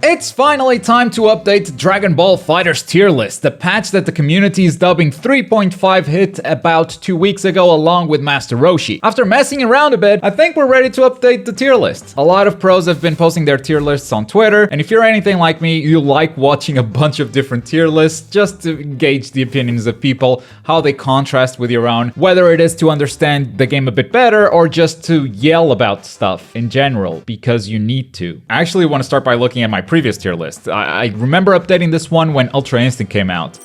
It's finally time to update Dragon Ball FighterZ tier list. The patch that the community is dubbing 3.5 hit about 2 weeks ago along with Master Roshi. After messing around a bit, I think we're ready to update the tier list. A lot of pros have been posting their tier lists on Twitter, and if you're anything like me, you like watching a bunch of different tier lists just to gauge the opinions of people, how they contrast with your own, whether it is to understand the game a bit better or just to yell about stuff in general, because you need to. I actually want to start by looking at my previous tier list. I remember updating this one when Ultra Instinct came out.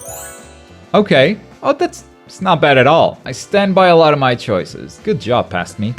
Okay. Oh, it's not bad at all. I stand by a lot of my choices. Good job, past me.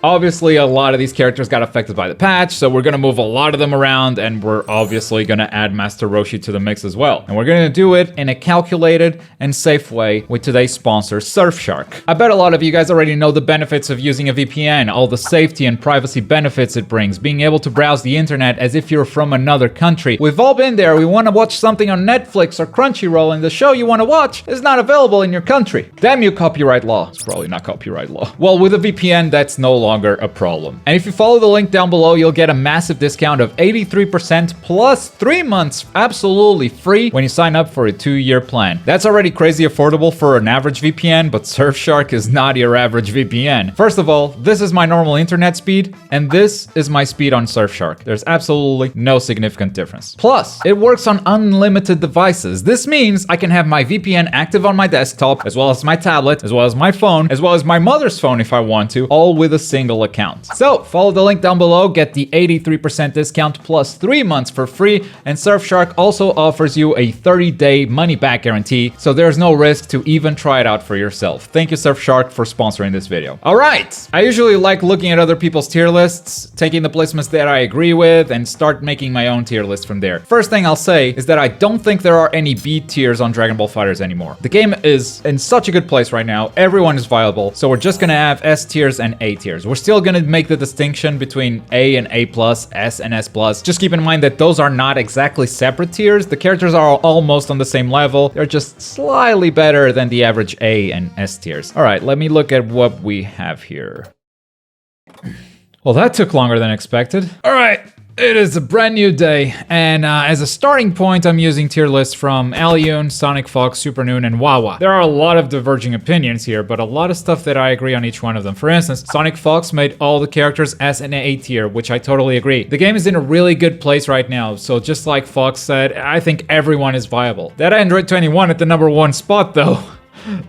Obviously, a lot of these characters got affected by the patch, so we're gonna move a lot of them around, and we're obviously gonna add Master Roshi to the mix as well. And we're gonna do it in a calculated and safe way with today's sponsor, Surfshark. I bet a lot of you guys already know the benefits of using a VPN, all the safety and privacy benefits it brings, being able to browse the internet as if you're from another country. We've all been there. We wanna watch something on Netflix or Crunchyroll, and the show you wanna watch is not available in your country. Damn you, copyright law. It's probably not copyright law. Well, with a VPN, that's no longer a problem. And if you follow the link down below, you'll get a massive discount of 83% plus 3 months absolutely free when you sign up for a 2-year plan. That's already crazy affordable for an average VPN, but Surfshark is not your average VPN. First of all, this is my normal internet speed, and this is my speed on Surfshark. There's absolutely no significant difference. Plus, it works on unlimited devices. This means I can have my VPN active on my desktop, as well as my tablet, as well as my phone, as well as my mother's phone if I want to, all with a single account. So follow the link down below, get the 83% discount plus 3 months for free, and Surfshark also offers you a 30-day money-back guarantee, so there's no risk to even try it out for yourself. Thank you, Surfshark, for sponsoring this video. All right, I usually like looking at other people's tier lists, taking the placements that I agree with, and start making my own tier list from there. First thing I'll say is that I don't think there are any B tiers on Dragon Ball FighterZ anymore. The game is in such a good place right now, everyone is viable, so we're just gonna have S tiers and A tiers. We're still gonna make the distinction between A and A+, S and S+. Just keep in mind that those are not exactly separate tiers. The characters are almost on the same level. They're just slightly better than the average A and S tiers. All right, let me look at what we have here. Well, that took longer than expected. All right. It is a brand new day, and as a starting point, I'm using tier lists from Alyun, Sonic Fox, Super Noon, and Wawa. There are a lot of diverging opinions here, but a lot of stuff that I agree on each one of them. For instance, Sonic Fox made all the characters S and A tier, which I totally agree. The game is in a really good place right now, so just like Fox said, I think everyone is viable. That Android 21 at the #1 spot, though.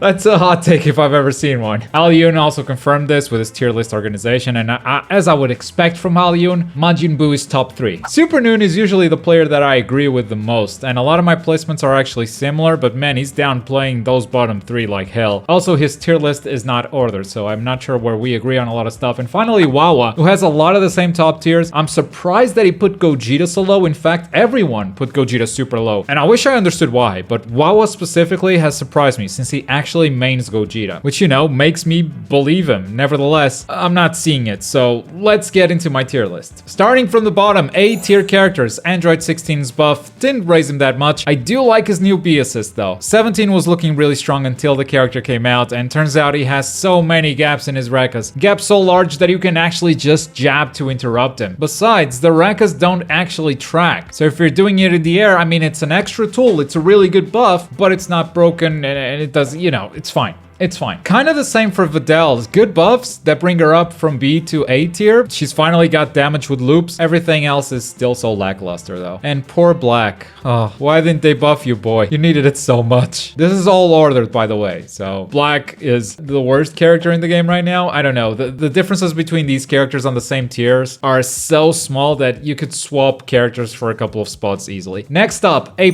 That's a hot take if I've ever seen one. Alyun also confirmed this with his tier list organization, and as I would expect from Alyun, Majin Buu is top 3. Super Noon is usually the player that I agree with the most, and a lot of my placements are actually similar, but man, he's downplaying those bottom 3 like hell. Also, his tier list is not ordered, so I'm not sure where we agree on a lot of stuff. And finally, Wawa, who has a lot of the same top tiers. I'm surprised that he put Gogeta so low. In fact, everyone put Gogeta super low, and I wish I understood why, but Wawa specifically has surprised me since he actually mains Gogeta, which, you know, makes me believe him. Nevertheless, I'm not seeing it, so let's get into my tier list. Starting from the bottom, A tier characters. Android 16's buff didn't raise him that much. I do like his new B assist though. 17 was looking really strong until the character came out, and turns out he has so many gaps in his Rekkas. Gaps so large that you can actually just jab to interrupt him. Besides, the Rekkas don't actually track, so if you're doing it in the air, I mean, it's an extra tool. It's a really good buff, but it's not broken, and it does, you know, it's fine. It's fine. Kind of the same for Videl's. Good buffs that bring her up from B to A tier. She's finally got damage with loops. Everything else is still so lackluster though. And poor Black. Oh, why didn't they buff you, boy? You needed it so much. This is all ordered, by the way. So Black is the worst character in the game right now. I don't know. The differences between these characters on the same tiers are so small that you could swap characters for a couple of spots easily. Next up, A+.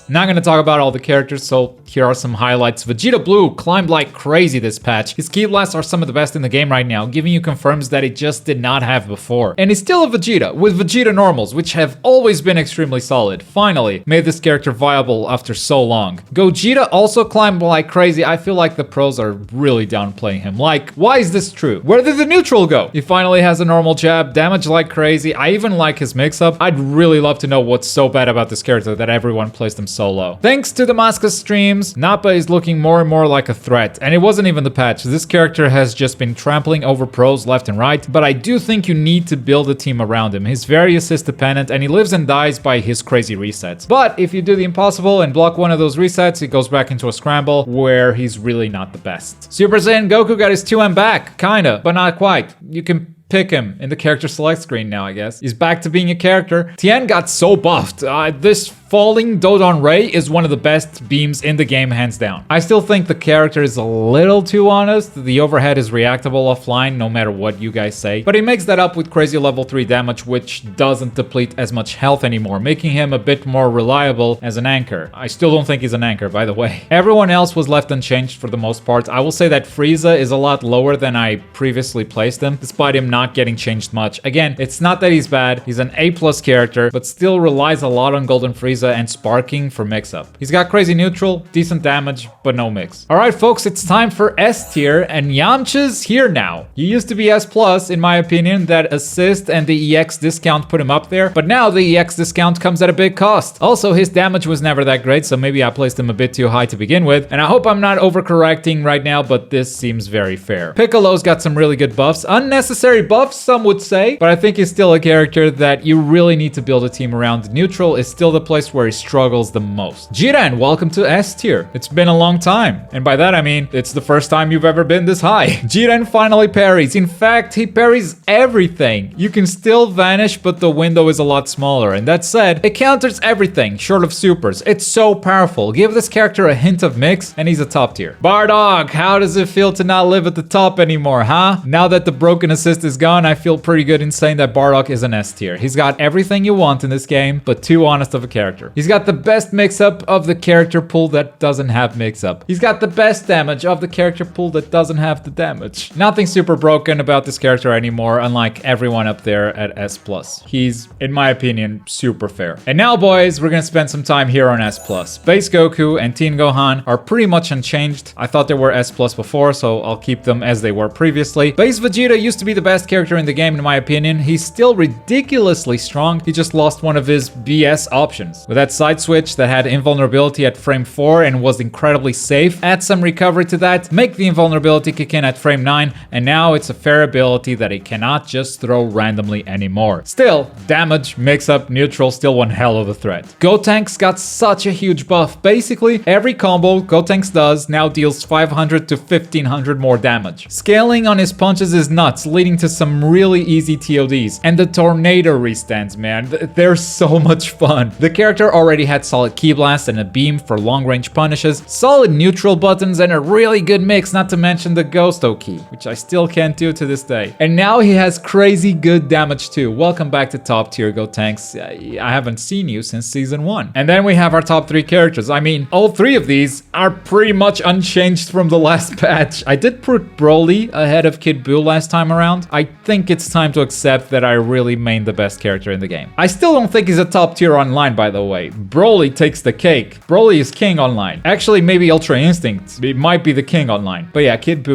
Not gonna talk about all the characters, so here are some highlights. Vegeta Blue climbed like crazy this patch. His key blasts are some of the best in the game right now, giving you confirms that he just did not have before. And he's still a Vegeta, with Vegeta normals, which have always been extremely solid. Finally, made this character viable after so long. Gogeta also climbed like crazy. I feel like the pros are really downplaying him. Like, why is this true? Where did the neutral go? He finally has a normal jab, damage like crazy. I even like his mix-up. I'd really love to know what's so bad about this character that everyone placed him so low. Thanks to the Damascus streams, Nappa is looking more and more like a threat. And it wasn't even the patch. This character has just been trampling over pros left and right, but I do think you need to build a team around him. He's very assist dependent and he lives and dies by his crazy resets. But if you do the impossible and block one of those resets, he goes back into a scramble where he's really not the best. Super Saiyan Goku got his 2M back, kinda, but not quite. You can pick him in the character select screen now, I guess. He's back to being a character. Tien got so buffed. This falling Dodon Ray is one of the best beams in the game, hands down. I still think the character is a little too honest. The overhead is reactable offline, no matter what you guys say. But he makes that up with crazy level 3 damage, which doesn't deplete as much health anymore, making him a bit more reliable as an anchor. I still don't think he's an anchor, by the way. Everyone else was left unchanged for the most part. I will say that Frieza is a lot lower than I previously placed him, despite him not getting changed much. Again, it's not that he's bad. He's an A+ character, but still relies a lot on Golden Frieza and sparking for mix-up. He's got crazy neutral, decent damage, but no mix. Alright folks, it's time for S tier, and Yamcha's here now. He used to be S+, in my opinion. That assist and the EX discount put him up there, but now the EX discount comes at a big cost. Also, his damage was never that great, so maybe I placed him a bit too high to begin with, and I hope I'm not overcorrecting right now, but this seems very fair. Piccolo's got some really good buffs. Unnecessary buffs, some would say, but I think he's still a character that you really need to build a team around. Neutral is still the place where he struggles the most. Jiren, welcome to S tier. It's been a long time, and by that I mean it's the first time you've ever been this high. Jiren finally parries. In fact, he parries everything. You can still vanish, but the window is a lot smaller, and that said, it counters everything short of supers. It's so powerful. Give this character a hint of mix, and he's a top tier. Bardock, how does it feel to not live at the top anymore, huh? Now that the broken assist is gone, I feel pretty good in saying that Bardock is an S tier. He's got everything you want in this game, but too honest of a character. He's got the best mix-up of the character pool that doesn't have mix-up. He's got the best damage of the character pool that doesn't have the damage. Nothing super broken about this character anymore, unlike everyone up there at S+. He's, in my opinion, super fair. And now, boys, we're gonna spend some time here on S+. Base Goku and Teen Gohan are pretty much unchanged. I thought they were S+ before, so I'll keep them as they were previously. Base Vegeta used to be the best character in the game, in my opinion. He's still ridiculously strong. He just lost one of his BS options. With that side switch that had invulnerability at frame 4 and was incredibly safe, add some recovery to that, make the invulnerability kick in at frame 9, and now it's a fair ability that he cannot just throw randomly anymore. Still, damage, mix-up, neutral, still one hell of a threat. Gotenks got such a huge buff. Basically, every combo Gotenks does now deals 500 to 1500 more damage. Scaling on his punches is nuts, leading to some really easy TODs. And the tornado restands, man, they're so much fun. The character already had solid ki blast and a beam for long range punishes, solid neutral buttons, and a really good mix, not to mention the Ghosto key, which I still can't do to this day. And now he has crazy good damage too. Welcome back to top tier, Gotenks. I haven't seen you since season 1. And then we have our top 3 characters. I mean, all 3 of these are pretty much unchanged from the last patch. I did put Broly ahead of Kid Buu last time around. I think it's time to accept that I really main the best character in the game. I still don't think he's a top tier online, by the way. Broly takes the cake. Broly is king online. Actually, maybe Ultra Instinct. It might be the king online. But yeah, Kid Buu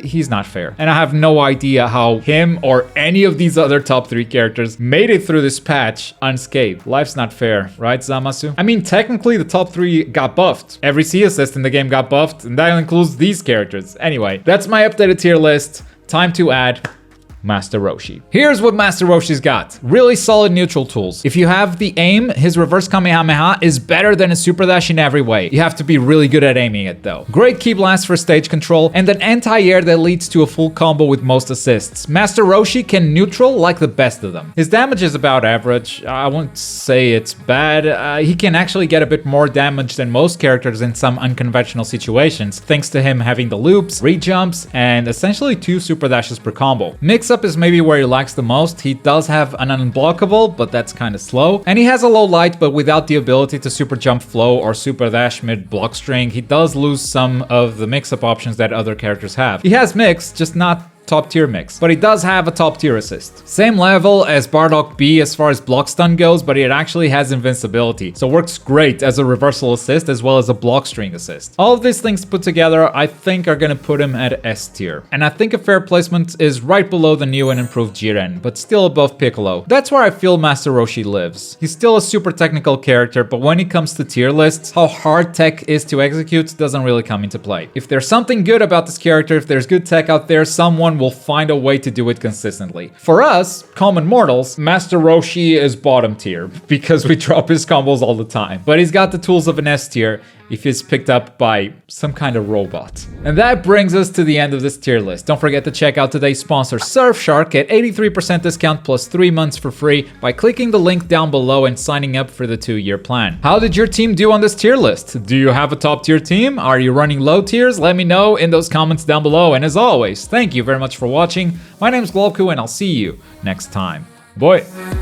he's not fair. And I have no idea how him or any of these other top 3 characters made it through this patch unscathed. Life's not fair, right, Zamasu? I mean, technically the top 3 got buffed. Every C assist in the game got buffed, and that includes these characters. Anyway, that's my updated tier list. Time to add Master Roshi. Here's what Master Roshi's got. Really solid neutral tools. If you have the aim, his reverse Kamehameha is better than a super dash in every way. You have to be really good at aiming it though. Great ki blast for stage control, and an anti-air that leads to a full combo with most assists. Master Roshi can neutral like the best of them. His damage is about average. I won't say it's bad. He can actually get a bit more damage than most characters in some unconventional situations, thanks to him having the loops, re-jumps, and essentially 2 super dashes per combo. Mix-up is maybe where he lacks the most. He does have an unblockable, but that's kind of slow. And he has a low light, but without the ability to super jump flow or super dash mid block string, he does lose some of the mix-up options that other characters have. He has mix, just not top tier mix, but he does have a top tier assist. Same level as Bardock B as far as block stun goes, but it actually has invincibility, so works great as a reversal assist as well as a block string assist. All of these things put together, I think are gonna put him at S tier. And I think a fair placement is right below the new and improved Jiren, but still above Piccolo. That's where I feel Master Roshi lives. He's still a super technical character, but when it comes to tier lists, how hard tech is to execute doesn't really come into play. If there's something good about this character, if there's good tech out there, someone will find a way to do it consistently. For us, common mortals, Master Roshi is bottom tier because we drop his combos all the time. But he's got the tools of an S tier if he's picked up by some kind of robot. And that brings us to the end of this tier list. Don't forget to check out today's sponsor, Surfshark, at 83% discount plus 3 months for free by clicking the link down below and signing up for the 2-year plan. How did your team do on this tier list? Do you have a top tier team? Are you running low tiers? Let me know in those comments down below. And as always, thank you very much for watching. My name is Globku and I'll see you next time. Bye.